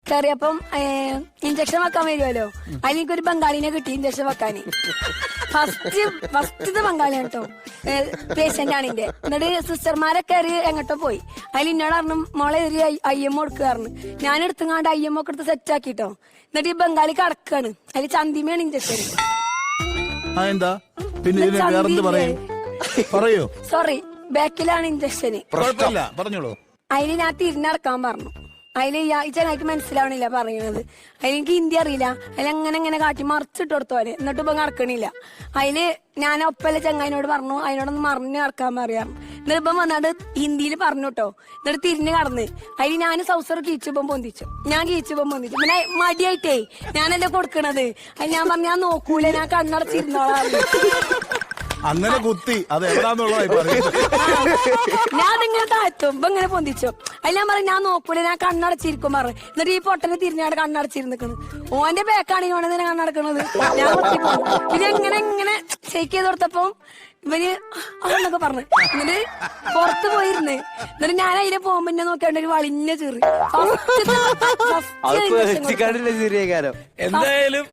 കയറിയപ്പം injection വെക്കാൻ വരുമല്ലോ അതിൽ എനിക്കൊരു ബംഗാളിനെ കിട്ടി ഇഞ്ചക്ഷൻ വെക്കാന്. ഫസ്റ്റത്തെ ബംഗാളിയാണ് കേട്ടോ, പേഷ്യന്റ് ആണ് എന്റെ. എന്നിട്ട് സിസ്റ്റർമാരൊക്കെ എങ്ങോട്ടോ പോയി. അതിൽ എന്നോട് പറഞ്ഞു മോളെ ഒരു IMO കൊടുക്കാറുണ്ട്. ഞാൻ എടുത്തുങ്ങാണ്ട് IMO ഒക്കെ എടുത്ത് സെറ്റ് ആക്കിട്ടോ. എന്നിട്ട് ഈ ബംഗാളി കടക്കാണ്, അതിൽ ചന്തിമയാണ് ഇഞ്ചക്ഷൻ. സോറി, ബാക്കിലാണ് ഇഞ്ചക്ഷന്. അതിന് ഞാൻ തിരിഞ്ഞടക്കാൻ പറഞ്ഞു. അതില് ഈ ചെങ്ങായിക്ക് മനസ്സിലാവണില്ല പറയണത്. അതിലെനിക്ക് ഹിന്ദി അറിയില്ല. അതിലങ്ങനെ കാട്ടി മറിച്ചിട്ട് കൊടുത്തോലെ. എന്നിട്ട് ഇപ്പൊ നടക്കണില്ല. അതില് ഞാൻ ഒപ്പല്ല ചെങ്ങായിനോട് പറഞ്ഞു അതിനോടൊന്ന് മറിഞ്ഞ് നടക്കാൻ പറയാം. എന്നിട്ട് ഇപ്പം വന്നാണ്ട് ഹിന്ദിയിൽ പറഞ്ഞു കേട്ടോ. എന്നിട്ട് തിരിഞ്ഞ് കടന്ന് അതിൽ ഞാൻ സൗസർ കീച്ചുപ്പം പൊന്തിച്ചു. ഞാൻ കീച്ചുപ്പം പൊന്തിച്ചു. പിന്നെ മടിയായിട്ടേ ഞാനല്ലേ കൊടുക്കണത്. അത് ഞാൻ പറഞ്ഞു ഞാൻ നോക്കൂല, ഞാൻ കണ്ണടച്ചിരുന്നോളാം. അങ്ങനെ കുത്തി അത് എവിടാന്നുള്ളതായി പറയും. ഞാൻ ഇങ്ങനെ താഴ്ത്തുമ്പോ ഇങ്ങനെ പൊന്തിച്ചു. അതിൽ ഞാൻ പറഞ്ഞു ഞാൻ നോക്കൂല, ഞാൻ കണ്ണടച്ചിരിക്കും പറഞ്ഞു. എന്നിട്ട് ഈ പൊട്ടനെ തിരിഞ്ഞാട് കണ്ണടച്ചിരുന്നിക്കണ്. ഓന്റെ ബാക്കാണെങ്കിൽ ഓനെ തന്നെ കണ്ണടക്കണത്. ഞാൻ കുത്തിപ്പോകും. പിന്നെ ഇങ്ങനെ ഷെയ്ക്ക് ചെയ്ത് കൊടുത്തപ്പോ ഇവന് അതൊക്കെ പറഞ്ഞു. എന്നിട്ട് പുറത്ത് പോയിരുന്ന്. എന്നിട്ട് ഞാൻ അതിനെ പോകുമ്പോ എന്നെ നോക്കിയാണ്ട് ഒരു വളിഞ്ഞ ചെറി. എന്തായാലും